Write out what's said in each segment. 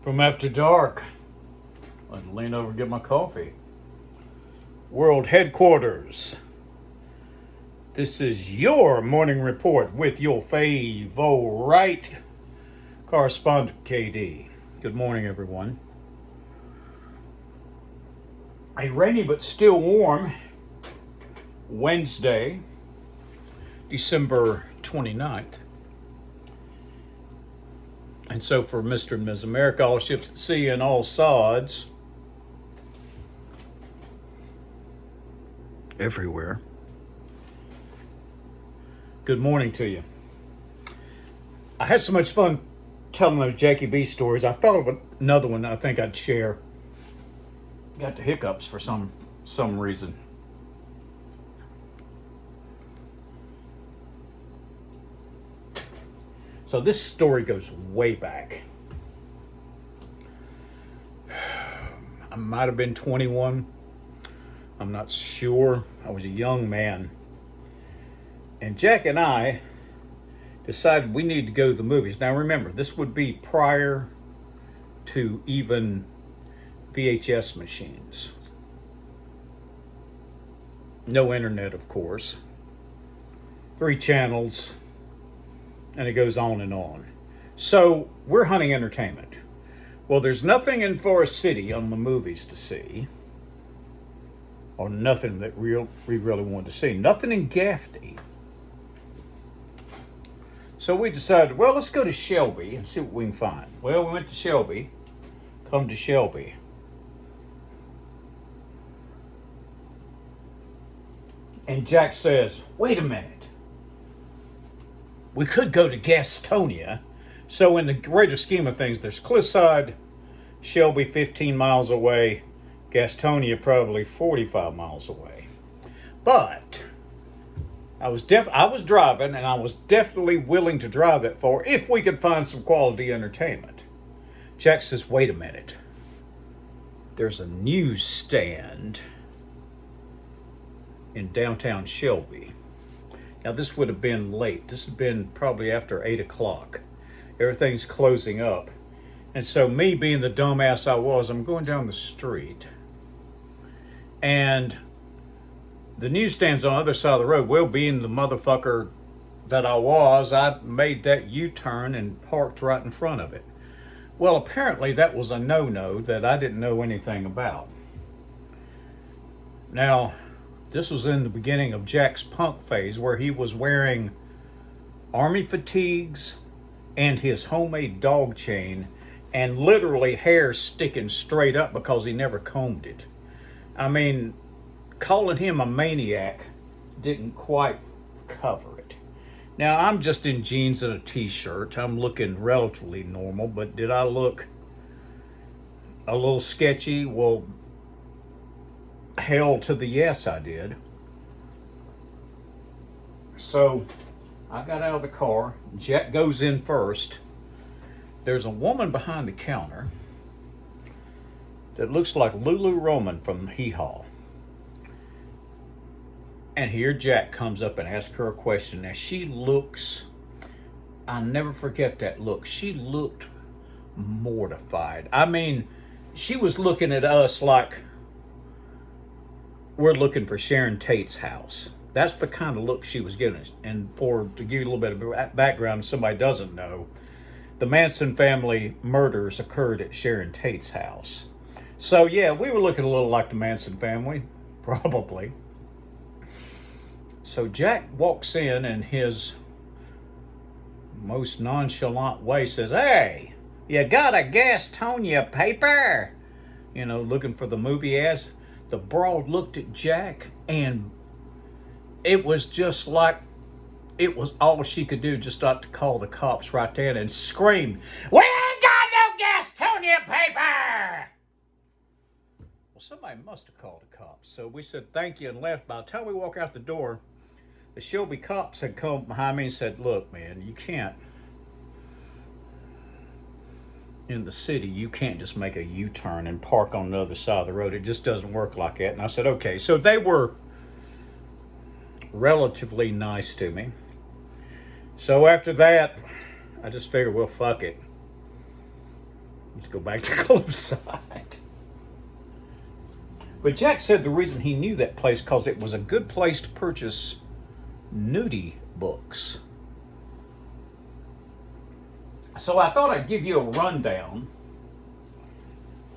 From After Dark, I had to lean over and get my coffee. World headquarters. This is your morning report with your favorite correspondent, KD. Good morning, everyone. A rainy but still warm Wednesday, December 29th. And so for Mr. and Ms. America, all ships at sea and all sods everywhere. Good morning to you. I had so much fun telling those Jackie B stories. I thought of another one I think I'd share. Got the hiccups for some reason. So this story goes way back. I might have been 21. I'm not sure. I was a young man. And Jack and I decided we need to go to the movies. Now remember, this would be prior to even VHS machines. No internet, of course. 3 channels. And it goes on and on. So we're hunting entertainment. Well, there's nothing in Forest City on the movies to see. Or nothing that we really wanted to see. Nothing in Gaffney. So we decided, well, let's go to Shelby and see what we can find. Well, we went to Shelby. Come to Shelby. And Jack says, wait a minute. We could go to Gastonia. So in the greater scheme of things, there's Cliffside, Shelby 15 miles away, Gastonia probably 45 miles away. But I was driving, and I was definitely willing to drive that far if we could find some quality entertainment. Jack says, wait a minute. There's a newsstand in downtown Shelby. Now, this would have been late. This had been probably after 8 o'clock. Everything's closing up. And so me being the dumbass I was, I'm going down the street. And the newsstand's on the other side of the road. Well, being the motherfucker that I was, I made that U-turn and parked right in front of it. Well, apparently that was a no-no that I didn't know anything about. Now, this was in the beginning of Jack's punk phase where he was wearing army fatigues and his homemade dog chain and literally hair sticking straight up because he never combed it. I mean, calling him a maniac didn't quite cover it. Now, I'm just in jeans and a t-shirt. I'm looking relatively normal, but did I look a little sketchy? Well, hell to the yes, I did. So I got out of the car. Jack goes in first. There's a woman behind the counter that looks like Lulu Roman from Hee Haw. And here Jack comes up and asks her a question. Now she looks, I'll never forget that look. She looked mortified. I mean, she was looking at us like we're looking for Sharon Tate's house. That's the kind of look she was giving us. And to give you a little bit of background, if somebody doesn't know, the Manson family murders occurred at Sharon Tate's house. So yeah, we were looking a little like the Manson family, probably. So Jack walks in his most nonchalant way says, hey, you got a Gastonia paper? You know, looking for the movie ads. The broad looked at Jack, and it was just like it was all she could do just not to call the cops right then and scream, we ain't got no Gastonia paper! Well, somebody must have called the cops. So we said thank you and left. By the time we walk out the door, the Shelby cops had come behind me and said, look, man, you can't. In the city, you can't just make a U-turn and park on the other side of the road. It just doesn't work like that. And I said, okay. So they were relatively nice to me. So after that, I just figured, well, fuck it. Let's go back to Cliffside. But Jack said the reason he knew that place because it was a good place to purchase nudie books. So I thought I'd give you a rundown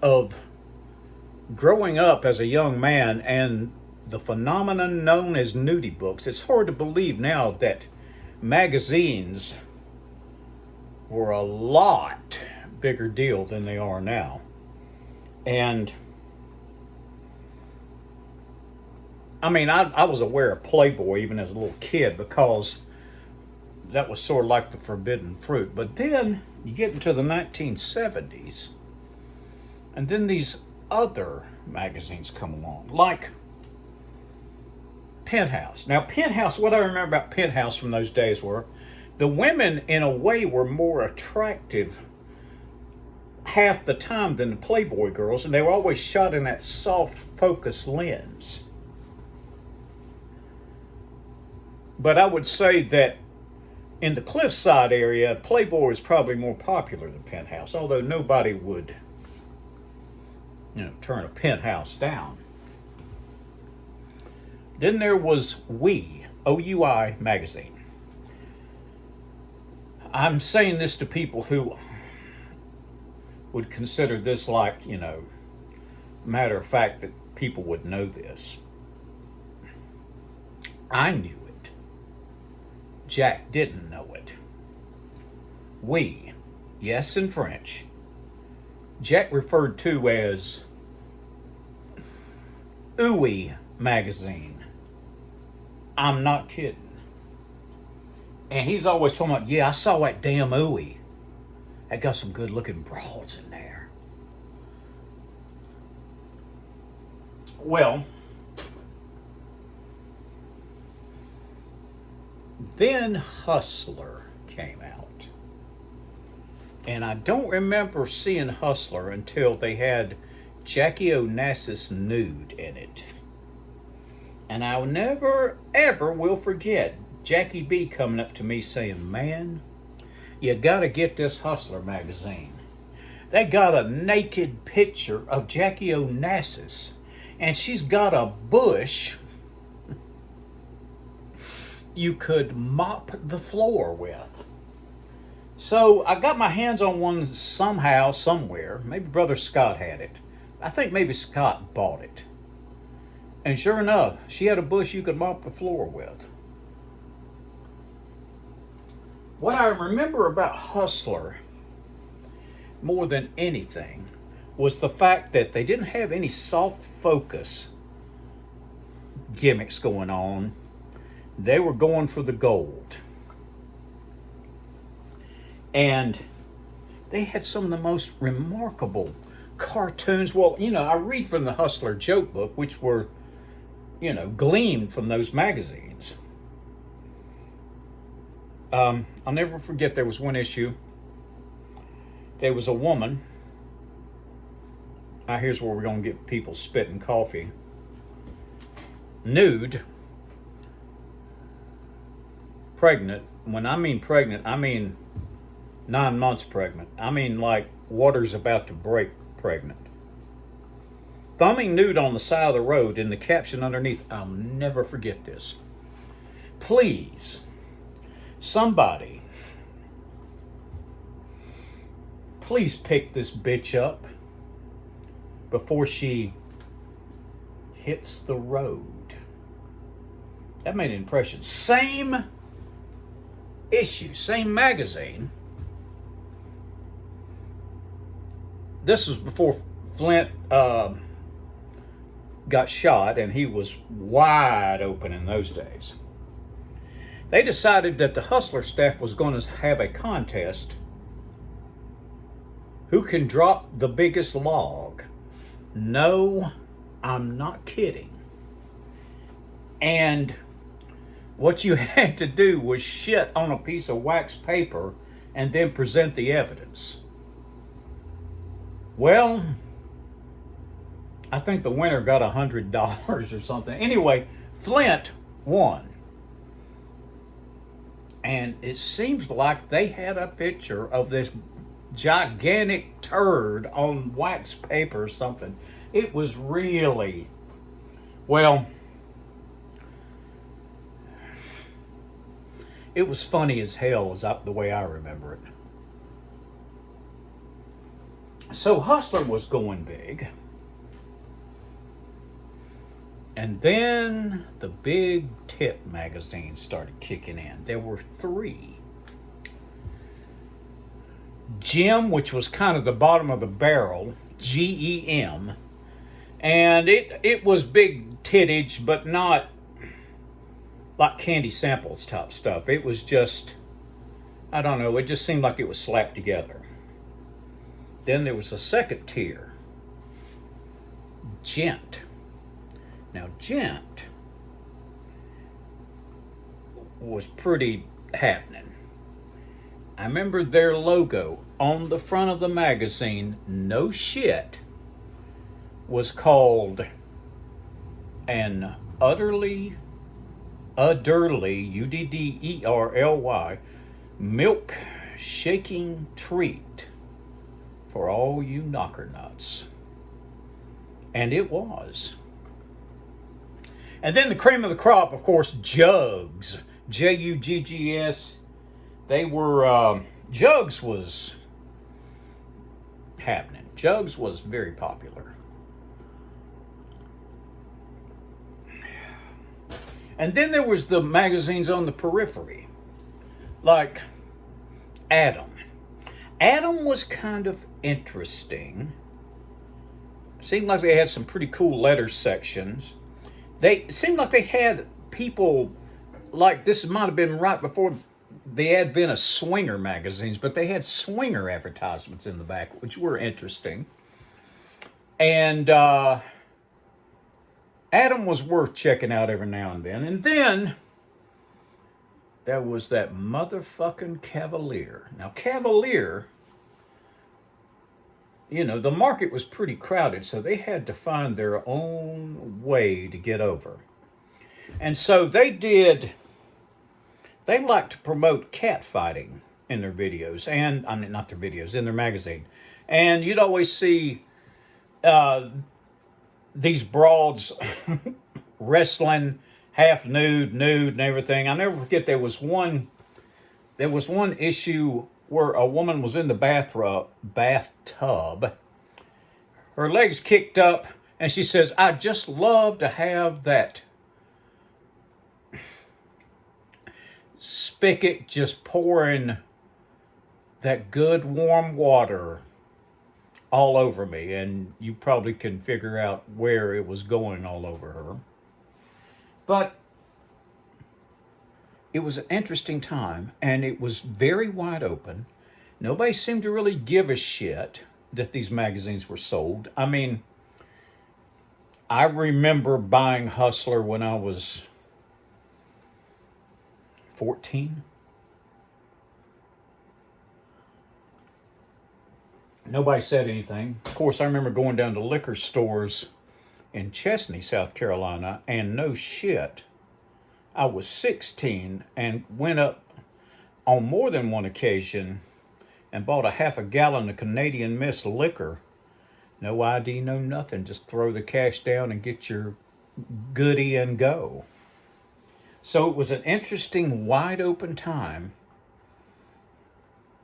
of growing up as a young man and the phenomenon known as nudie books. It's hard to believe now that magazines were a lot bigger deal than they are now. And I mean, I was aware of Playboy even as a little kid because that was sort of like the forbidden fruit. But then you get into the 1970s, and then these other magazines come along, like Penthouse. Now, Penthouse, what I remember about Penthouse from those days were the women, in a way, were more attractive half the time than the Playboy girls, and they were always shot in that soft focus lens. But I would say that in the Cliffside area, Playboy was probably more popular than Penthouse, although nobody would, turn a Penthouse down. Then there was We, OUI magazine. I'm saying this to people who would consider this like, matter of fact that people would know this. I knew it. Jack didn't know it. We, yes, in French, Jack referred to as OUI magazine. I'm not kidding. And he's always talking about, yeah, I saw that damn OUI. That got some good looking broads in there. Well, then Hustler came out. And I don't remember seeing Hustler until they had Jackie Onassis nude in it. And I'll never, ever will forget Jackie B coming up to me saying, man, you gotta get this Hustler magazine. They got a naked picture of Jackie Onassis, and she's got a bush you could mop the floor with. So I got my hands on one somehow, somewhere. Maybe Brother Scott had it. I think maybe Scott bought it. And sure enough, she had a bush you could mop the floor with. What I remember about Hustler more than anything was the fact that they didn't have any soft focus gimmicks going on. They were going for the gold. And they had some of the most remarkable cartoons. Well, I read from the Hustler joke book, which were, gleaned from those magazines. I'll never forget there was one issue. There was a woman. Now here's where we're going to get people spitting coffee. Nude. Pregnant. When I mean pregnant, I mean 9 months pregnant. I mean like water's about to break pregnant. Thumbing nude on the side of the road, and the caption underneath, I'll never forget this. Please, somebody, please pick this bitch up before she hits the road. That made an impression. Same issue, same magazine. This was before Flint got shot, and he was wide open in those days. They decided that the Hustler staff was going to have a contest. Who can drop the biggest log? No, I'm not kidding. And what you had to do was shit on a piece of wax paper and then present the evidence. Well, I think the winner got $100 or something. Anyway, Flint won. And it seems like they had a picture of this gigantic turd on wax paper or something. It was really, well, it was funny as hell, the way I remember it. So Hustler was going big. And then the big tip magazines started kicking in. There were 3. Gem, which was kind of the bottom of the barrel, GEM. And it was big tittage, but not like Candy Samples type stuff. It was just, I don't know, it just seemed like it was slapped together. Then there was a second tier, Gent. Now, Gent was pretty happening. I remember their logo on the front of the magazine, no shit, was called an Udderly, UDDERLY, milk shaking treat for all you knocker nuts. And it was. And then the cream of the crop, of course, Jugs. Juggs. They were, Jugs was happening. Jugs was very popular. And then there was the magazines on the periphery, like Adam. Adam was kind of interesting. Seemed like they had some pretty cool letter sections. They seemed like they had people, like this might have been right before the advent of swinger magazines, but they had swinger advertisements in the back, which were interesting. And Adam was worth checking out every now and then. And then there was that motherfucking Cavalier. Now, Cavalier, you know, the market was pretty crowded, so they had to find their own way to get over. And so they liked to promote catfighting in their videos, and, I mean, not their videos, in their magazine. And you'd always see these broads wrestling, half nude, and everything. I'll never forget there was one issue where a woman was in the bathtub, her legs kicked up, and she says, "I'd just love to have that spigot just pouring that good warm water all over me." And you probably can figure out where it was going all over her. But it was an interesting time, and it was very wide open. Nobody seemed to really give a shit that these magazines were sold. I mean, I remember buying Hustler when I was 14. Nobody said anything. Of course, I remember going down to liquor stores in Chesney, South Carolina, and no shit, I was 16 and went up on more than one occasion and bought a half a gallon of Canadian Mist liquor. No ID, no nothing. Just throw the cash down and get your goodie and go. So it was an interesting, wide open time.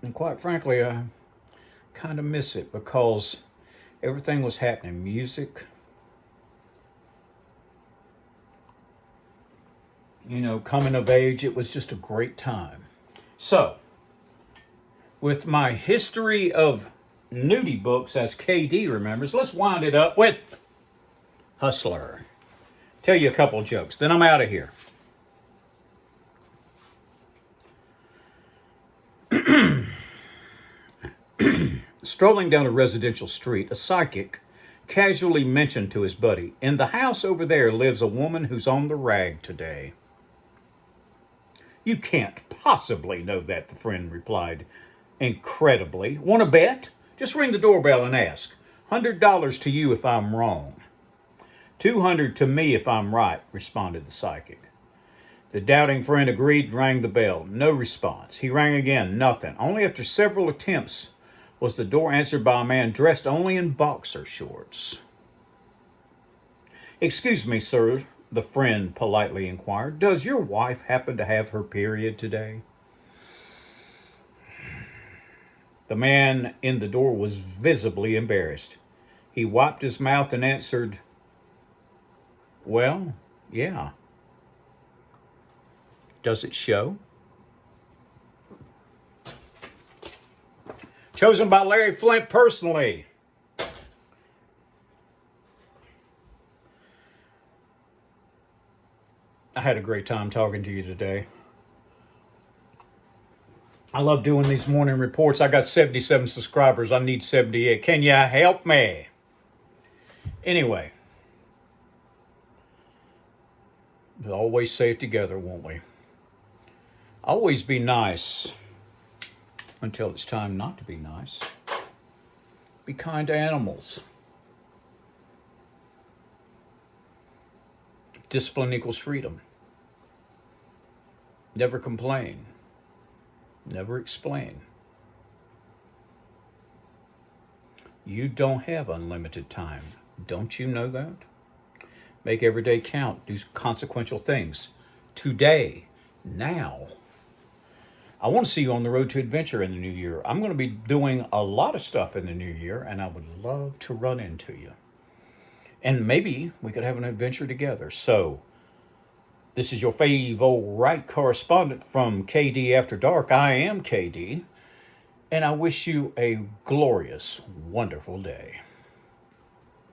And quite frankly, I kind of miss it because everything was happening. Music, you know, coming of age. It was just a great time. So, with my history of nudie books, as KD remembers, let's wind it up with Hustler. Tell you a couple of jokes, then I'm out of here. Strolling down a residential street, a psychic casually mentioned to his buddy, "In the house over there lives a woman who's on the rag today." "You can't possibly know that," the friend replied incredibly. "Want to bet? Just ring the doorbell and ask. $100 to you if I'm wrong. $200 to me if I'm right," responded the psychic. The doubting friend agreed and rang the bell. No response. He rang again. Nothing. Only after several attempts was the door answered by a man dressed only in boxer shorts. "Excuse me, sir," the friend politely inquired. "Does your wife happen to have her period today?" The man in the door was visibly embarrassed. He wiped his mouth and answered, "Well, yeah. Does it show?" Chosen by Larry Flint personally. I had a great time talking to you today. I love doing these morning reports. I got 77 subscribers. I need 78. Can you help me? Anyway, we'll always say it together, won't we? Always be nice until it's time not to be nice. Be kind to animals. Discipline equals freedom. Never complain. Never explain. You don't have unlimited time. Don't you know that? Make every day count. Do consequential things. Today, now. I want to see you on the road to adventure in the new year. I'm going to be doing a lot of stuff in the new year, and I would love to run into you. And maybe we could have an adventure together. So, this is your fave old right correspondent from KD After Dark. I am KD, and I wish you a glorious, wonderful day.